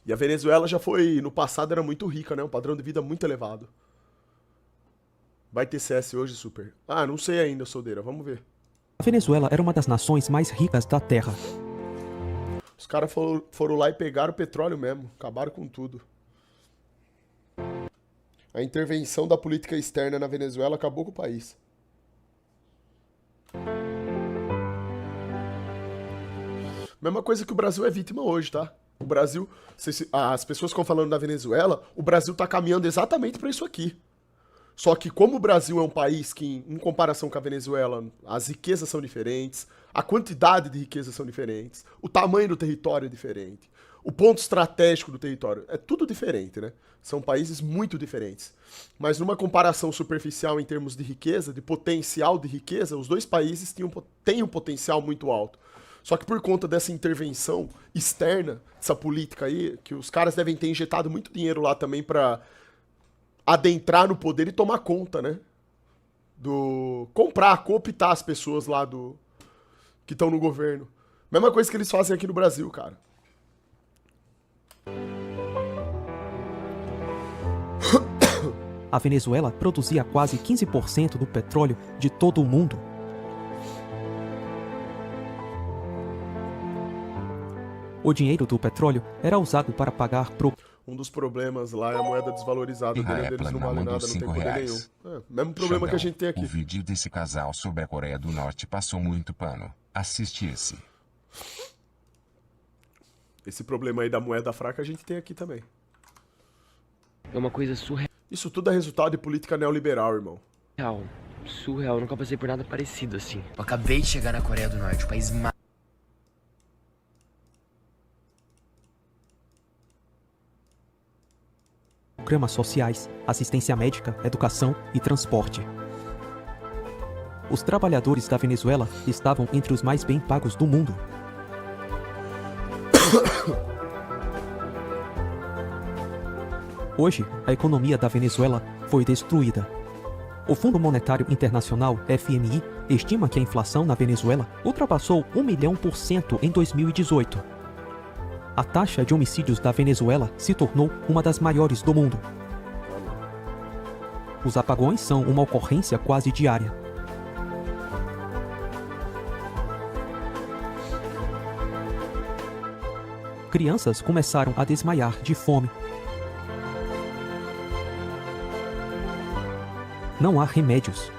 E a Venezuela já foi, no passado, era muito rica, né? Um padrão de vida muito elevado. Vai ter CS hoje, Super? Ah, não sei ainda, Soldeira. Vamos ver. A Venezuela era uma das nações mais ricas da Terra. Os caras foram lá e pegaram o petróleo mesmo. Acabaram com tudo. A intervenção da política externa na Venezuela acabou com o país. Mesma coisa que o Brasil é vítima hoje, tá? O Brasil, as pessoas ficam falando da Venezuela, o Brasil tá caminhando exatamente para isso aqui. Só que como o Brasil é um país que, em comparação com a Venezuela, as riquezas são diferentes, a quantidade de riquezas são diferentes, o tamanho do território é diferente, o ponto estratégico do território é tudo diferente, né? São países muito diferentes. Mas numa comparação superficial em termos de riqueza, de potencial de riqueza, os dois países têm um potencial muito alto. Só que por conta dessa intervenção externa, dessa política aí, que os caras devem ter injetado muito dinheiro lá também pra adentrar no poder e tomar conta, né? Cooptar as pessoas lá que estão no governo. Mesma coisa que eles fazem aqui no Brasil, cara. A Venezuela produzia quase 15% do petróleo de todo o mundo. O dinheiro do petróleo era usado para pagar Um dos problemas lá é a moeda desvalorizada. O dinheiro deles não vale nada, não tem poder nenhum. Mesmo problema que a gente tem aqui. O vídeo desse casal sobre a Coreia do Norte passou muito pano. Assiste esse. Esse problema aí da moeda fraca a gente tem aqui também. É uma coisa surreal. Isso tudo é resultado de política neoliberal, irmão. Surreal, eu nunca passei por nada parecido assim. Eu acabei de chegar na Coreia do Norte, o país mais... Programas sociais, assistência médica, educação e transporte. Os trabalhadores da Venezuela estavam entre os mais bem pagos do mundo. Hoje, a economia da Venezuela foi destruída. O Fundo Monetário Internacional, FMI, estima que a inflação na Venezuela ultrapassou 1.000.000% em 2018. A taxa de homicídios da Venezuela se tornou uma das maiores do mundo. Os apagões são uma ocorrência quase diária. Crianças começaram a desmaiar de fome. Não há remédios.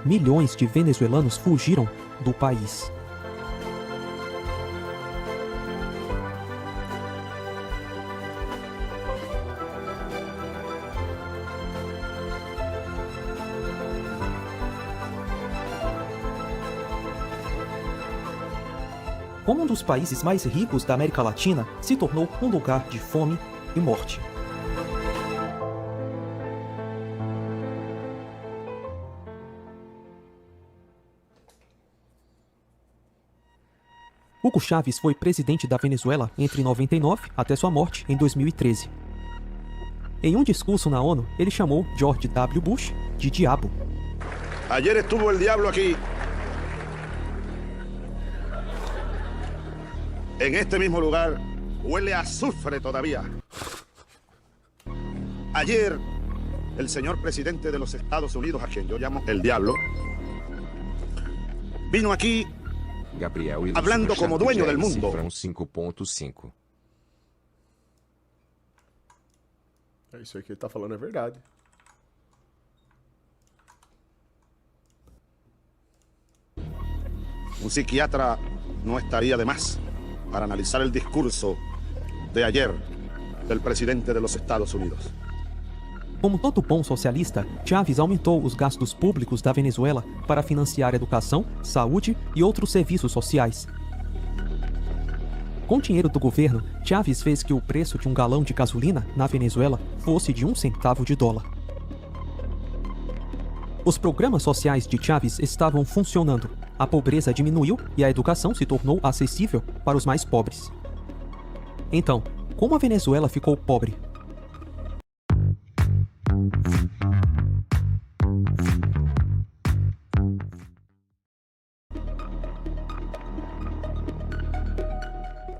Milhões de venezuelanos fugiram do país. Como um dos países mais ricos da América Latina, se tornou um lugar de fome e morte. Hugo Chávez foi presidente da Venezuela entre 99 até sua morte em 2013. Em um discurso na ONU, ele chamou George W. Bush de diabo. Ayer estuvo el diablo aquí. En este mismo lugar huele a azufre todavía. Ayer, el señor presidente de los Estados Unidos, a quien yo llamo el diablo, vino aquí Gabriel e hablando como dueño del mundo. 5.5. É isso aí que ele tá falando, é verdade. Un psiquiatra no estaría de más para analizar el discurso de ayer del presidente de los Estados Unidos. Como todo bom socialista, Chávez aumentou os gastos públicos da Venezuela para financiar educação, saúde e outros serviços sociais. Com o dinheiro do governo, Chávez fez que o preço de um galão de gasolina na Venezuela fosse de 1 centavo de dólar. Os programas sociais de Chávez estavam funcionando, a pobreza diminuiu e a educação se tornou acessível para os mais pobres. Então, como a Venezuela ficou pobre?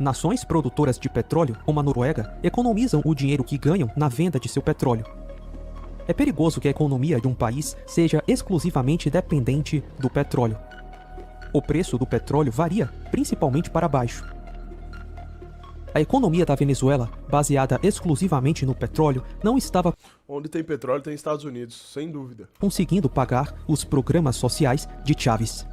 nações produtoras de petróleo, como a Noruega, economizam o dinheiro que ganham na venda de seu petróleo. É perigoso que a economia de um país seja exclusivamente dependente do petróleo. O preço do petróleo varia, principalmente para baixo. A economia da Venezuela, baseada exclusivamente no petróleo, não estava Onde tem petróleo tem Estados Unidos, sem dúvida. conseguindo pagar os programas sociais de Chávez.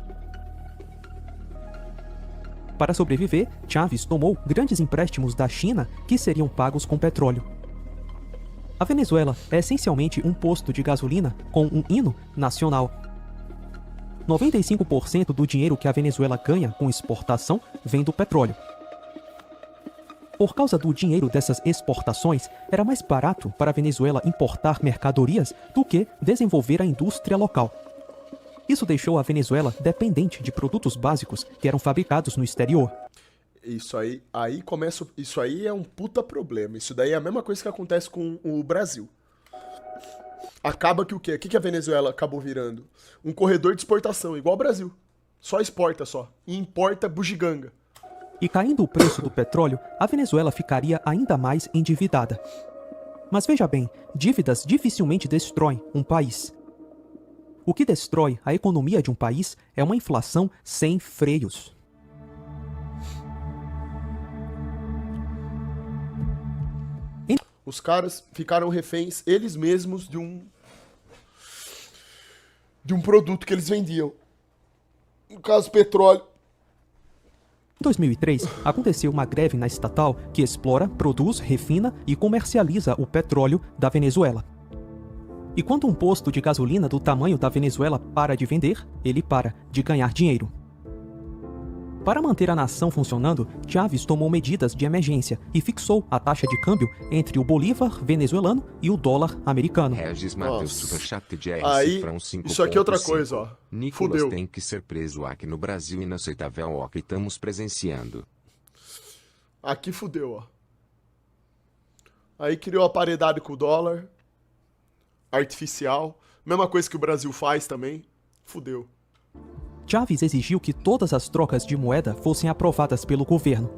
Para sobreviver, Chávez tomou grandes empréstimos da China que seriam pagos com petróleo. A Venezuela é essencialmente um posto de gasolina com um hino nacional. 95% do dinheiro que a Venezuela ganha com exportação vem do petróleo. Por causa do dinheiro dessas exportações, era mais barato para a Venezuela importar mercadorias do que desenvolver a indústria local. Isso deixou a Venezuela dependente de produtos básicos que eram fabricados no exterior. Isso aí é um puta problema. Isso daí é a mesma coisa que acontece com o Brasil. Acaba que o quê? O que a Venezuela acabou virando? Um corredor de exportação, igual o Brasil. Só exporta só. E importa bugiganga. E caindo o preço do petróleo, a Venezuela ficaria ainda mais endividada. Mas veja bem, dívidas dificilmente destroem um país. O que destrói a economia de um país é uma inflação sem freios. Os caras ficaram reféns, eles mesmos, de um produto que eles vendiam. No caso, petróleo. Em 2003, aconteceu uma greve na estatal que explora, produz, refina e comercializa o petróleo da Venezuela. E quando um posto de gasolina do tamanho da Venezuela para de vender, ele para de ganhar dinheiro. Para manter a nação funcionando, Chávez tomou medidas de emergência e fixou a taxa de câmbio entre o bolívar venezuelano e o dólar americano. Regis Matheus Nossa. Superchat de R Aí, cifrão 5. isso aqui é outra coisa, ó. Nicolas Fudeu. tem que ser preso aqui no Brasil, inaceitável o que estamos presenciando. Aqui fudeu, ó. Aí criou a paridade com o dólar. Artificial. Mesma coisa que o Brasil faz também. Fudeu. Chávez exigiu que todas as trocas de moeda fossem aprovadas pelo governo.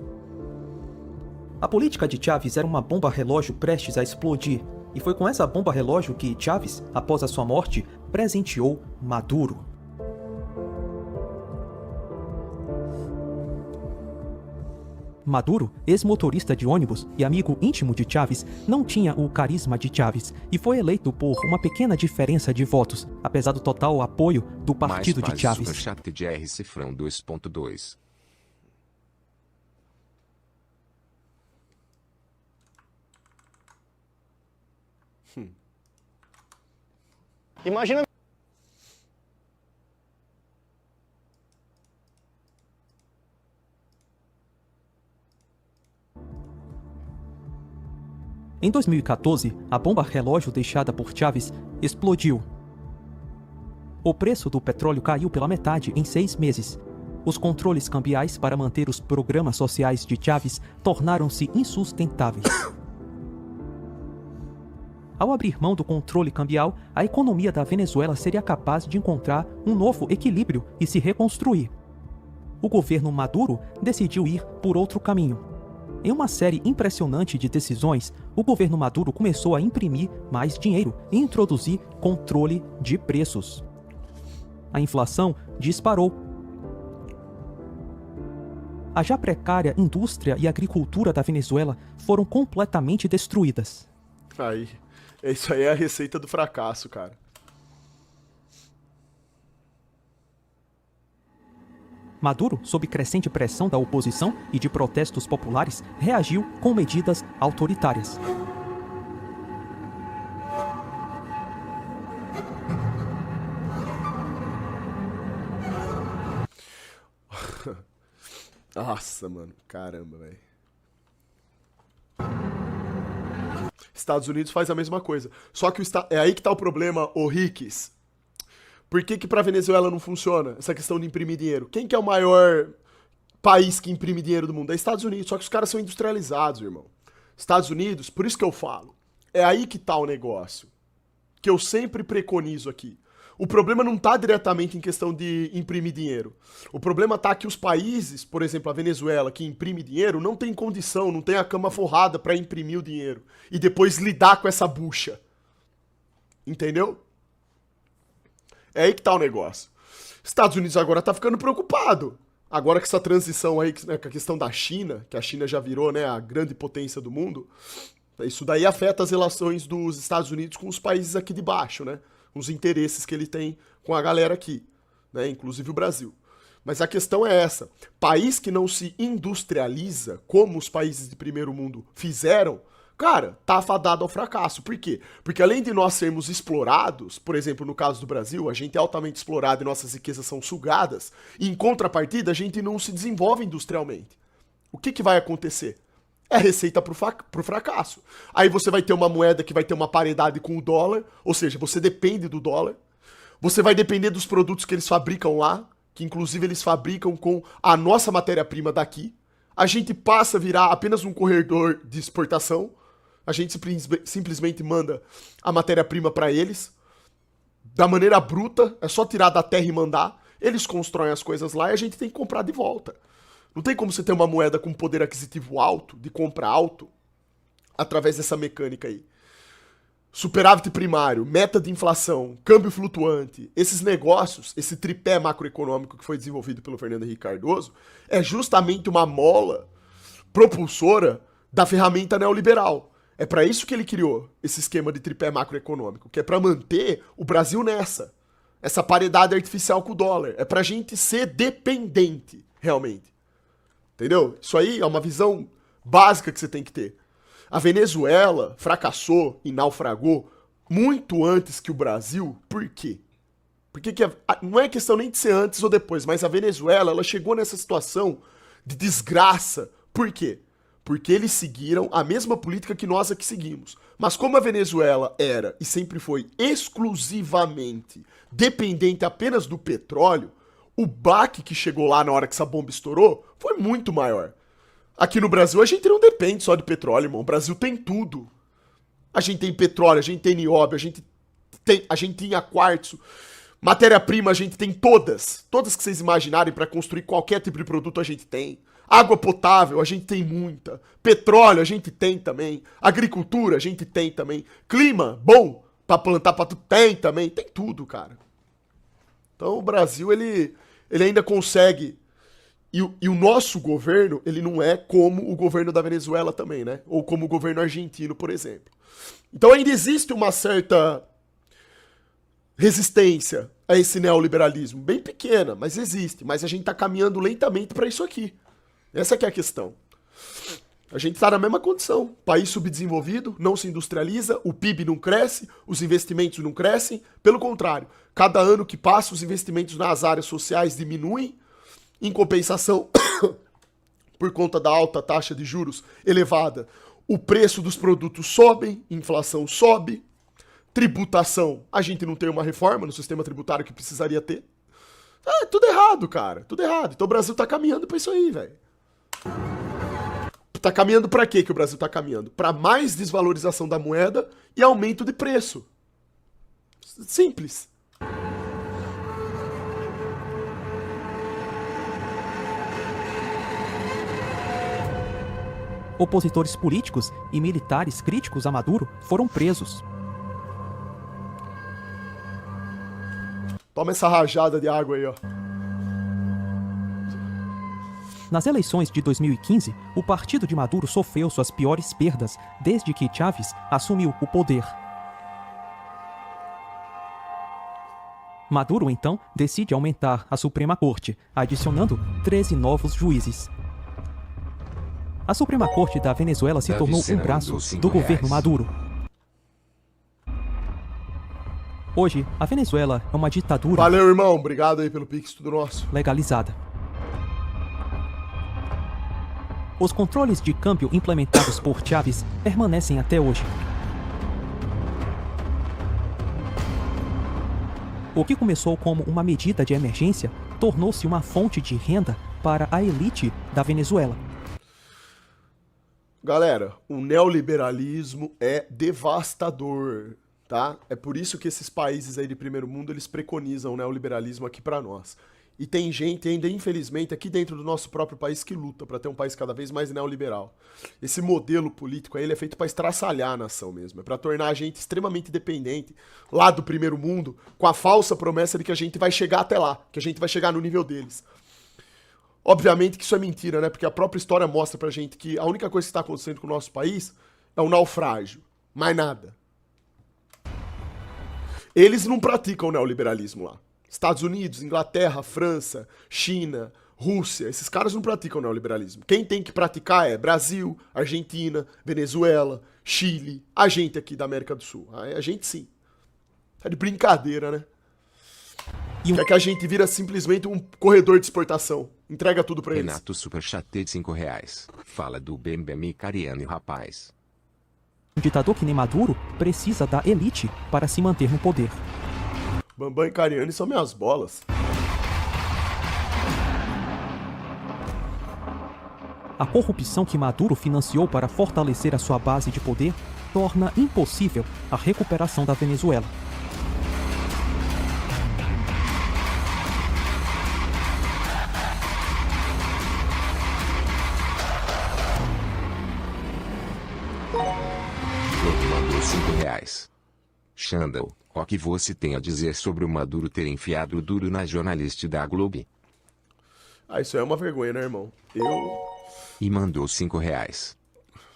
A política de Chávez era uma bomba relógio prestes a explodir, e foi com essa bomba relógio que Chávez, após a sua morte, presenteou Maduro. Maduro, ex-motorista de ônibus e amigo íntimo de Chávez, não tinha o carisma de Chávez e foi eleito por uma pequena diferença de votos, apesar do total apoio do partido de Chávez. Superchat de R cifrão 2.2. Imagina. Em 2014, a bomba relógio deixada por Chávez explodiu. O preço do petróleo caiu pela metade em 6 meses. Os controles cambiais para manter os programas sociais de Chávez tornaram-se insustentáveis. Ao abrir mão do controle cambial, a economia da Venezuela seria capaz de encontrar um novo equilíbrio e se reconstruir. O governo Maduro decidiu ir por outro caminho. Em uma série impressionante de decisões, o governo Maduro começou a imprimir mais dinheiro e introduzir controle de preços. A inflação disparou. A já precária indústria e agricultura da Venezuela foram completamente destruídas. Aí. Isso aí é a receita do fracasso, cara. Maduro, sob crescente pressão da oposição e de protestos populares, reagiu com medidas autoritárias. Nossa, mano. Caramba, velho. Estados Unidos faz a mesma coisa. Só que é aí que tá o problema, ô Riques. Por que pra Venezuela não funciona essa questão de imprimir dinheiro? Quem que é o maior país que imprime dinheiro do mundo? É Estados Unidos. Só que os caras são industrializados, irmão. Estados Unidos, por isso que eu falo. É aí que tá o negócio. Que eu sempre preconizo aqui. O problema não tá diretamente em questão de imprimir dinheiro. O problema tá que os países, por exemplo, a Venezuela, que imprime dinheiro, não tem condição, não tem a cama forrada pra imprimir o dinheiro e depois lidar com essa bucha. Entendeu? É aí que tá o negócio. Estados Unidos agora tá ficando preocupado. Agora com essa transição aí, né, com a questão da China, que a China já virou, né, a grande potência do mundo, isso daí afeta as relações dos Estados Unidos com os países aqui de baixo, né? Os interesses que ele tem com a galera aqui, né? Inclusive o Brasil. Mas a questão é essa. País que não se industrializa, como os países de primeiro mundo fizeram, cara, tá afadado ao fracasso. Por quê? Porque além de nós sermos explorados, por exemplo, no caso do Brasil, a gente é altamente explorado e nossas riquezas são sugadas, e em contrapartida a gente não se desenvolve industrialmente. O que vai acontecer? É receita pro fracasso. Aí você vai ter uma moeda que vai ter uma paridade com o dólar, ou seja, você depende do dólar. Você vai depender dos produtos que eles fabricam lá, que inclusive eles fabricam com a nossa matéria-prima daqui. A gente passa a virar apenas um corredor de exportação. A gente simplesmente manda a matéria-prima para eles. Da maneira bruta, é só tirar da terra e mandar. Eles constroem as coisas lá e a gente tem que comprar de volta. Não tem como você ter uma moeda com poder aquisitivo alto, de compra alto, através dessa mecânica aí. Superávit primário, meta de inflação, câmbio flutuante, esses negócios, esse tripé macroeconômico que foi desenvolvido pelo Fernando Henrique Cardoso, é justamente uma mola propulsora da ferramenta neoliberal. É para isso que ele criou esse esquema de tripé macroeconômico, que é para manter o Brasil essa paridade artificial com o dólar. É pra gente ser dependente, realmente. Entendeu? Isso aí é uma visão básica que você tem que ter. A Venezuela fracassou e naufragou muito antes que o Brasil. Por quê? Porque não é questão nem de ser antes ou depois, mas a Venezuela ela chegou nessa situação de desgraça. Por quê? Porque eles seguiram a mesma política que nós aqui seguimos. Mas como a Venezuela era e sempre foi exclusivamente dependente apenas do petróleo, o baque que chegou lá na hora que essa bomba estourou foi muito maior. Aqui no Brasil a gente não depende só de petróleo, irmão. O Brasil tem tudo. A gente tem petróleo, a gente tem nióbio, a gente tem quartzo. Matéria-prima a gente tem todas. Todas que vocês imaginarem para construir qualquer tipo de produto a gente tem. Água potável a gente tem muita. Petróleo a gente tem também. Agricultura a gente tem também. Clima bom para plantar para tudo tem também. Tem tudo, cara. Então o Brasil ele ainda consegue. E o nosso governo, ele não é como o governo da Venezuela também, né? Ou como o governo argentino, por exemplo. Então ainda existe uma certa resistência a esse neoliberalismo. Bem pequena, mas existe. Mas a gente tá caminhando lentamente para isso aqui. Essa que é a questão. A gente tá na mesma condição. País subdesenvolvido, não se industrializa, o PIB não cresce, os investimentos não crescem. Pelo contrário, cada ano que passa, os investimentos nas áreas sociais diminuem. Em compensação, por conta da alta taxa de juros elevada, o preço dos produtos sobe, inflação sobe, tributação, a gente não tem uma reforma no sistema tributário que precisaria ter. É tudo errado, cara, tudo errado. Então o Brasil tá caminhando pra isso aí, velho. Tá caminhando pra quê que o Brasil tá caminhando? Pra mais desvalorização da moeda e aumento de preço. Simples. Opositores políticos e militares críticos a Maduro foram presos. Toma essa rajada de água aí, ó. Nas eleições de 2015, o partido de Maduro sofreu suas piores perdas desde que Chávez assumiu o poder. Maduro, então, decide aumentar a Suprema Corte, adicionando 13 novos juízes. A Suprema Corte da Venezuela se tornou um braço do governo Maduro. Hoje, a Venezuela é uma ditadura Valeu, irmão. Obrigado aí pelo Pix, tudo nosso. legalizada. Os controles de câmbio implementados por Chávez permanecem até hoje. O que começou como uma medida de emergência tornou-se uma fonte de renda para a elite da Venezuela. Galera, o neoliberalismo é devastador, tá? É por isso que esses países aí de primeiro mundo, eles preconizam o neoliberalismo aqui pra nós. E tem gente ainda, infelizmente, aqui dentro do nosso próprio país que luta pra ter um país cada vez mais neoliberal. Esse modelo político aí, ele é feito pra estraçalhar a nação mesmo. É pra tornar a gente extremamente dependente lá do primeiro mundo, com a falsa promessa de que a gente vai chegar até lá, que a gente vai chegar no nível deles. Obviamente que isso é mentira, né? Porque a própria história mostra pra gente que a única coisa que está acontecendo com o nosso país é um naufrágio. Mais nada. Eles não praticam o neoliberalismo lá. Estados Unidos, Inglaterra, França, China, Rússia, esses caras não praticam o neoliberalismo. Quem tem que praticar é Brasil, Argentina, Venezuela, Chile, a gente aqui da América do Sul. A gente sim. Tá de brincadeira, né? Quer que a gente vira simplesmente um corredor de exportação. Entrega tudo pra eles. Renato Superchatei de R$5. Fala do Bembem Cariani, rapaz. Um ditador que nem Maduro precisa da elite para se manter no poder. Bambam e Cariani são minhas bolas. A corrupção que Maduro financiou para fortalecer a sua base de poder torna impossível a recuperação da Venezuela. Mandou R$5. Xandão, o que você tem a dizer sobre o Maduro ter enfiado o duro na jornalista da Globo? Ah, isso é uma vergonha, né, irmão? E mandou R$5.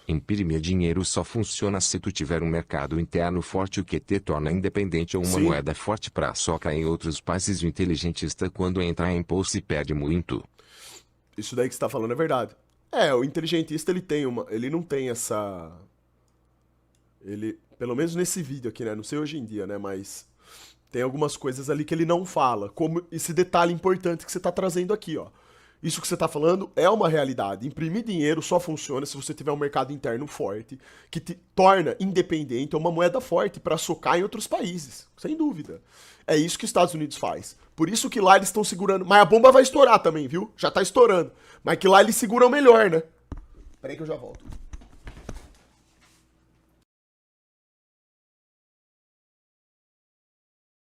Imprimir dinheiro só funciona se tu tiver um mercado interno forte, o que te torna independente ou uma Sim. moeda forte pra socar em outros países. O inteligentista, quando entra em impulso, perde muito. Isso daí que você tá falando é verdade. É, o inteligentista, ele não tem essa... Ele, pelo menos nesse vídeo aqui, né? Não sei hoje em dia, né? Mas tem algumas coisas ali que ele não fala. Como esse detalhe importante que você tá trazendo aqui, ó. Isso que você tá falando é uma realidade. Imprimir dinheiro só funciona se você tiver um mercado interno forte, que te torna independente, uma moeda forte pra socar em outros países. Sem dúvida. É isso que os Estados Unidos faz. Por isso que lá eles estão segurando. Mas a bomba vai estourar também, viu? Já tá estourando. Mas que lá eles seguram melhor, né? Peraí que eu já volto.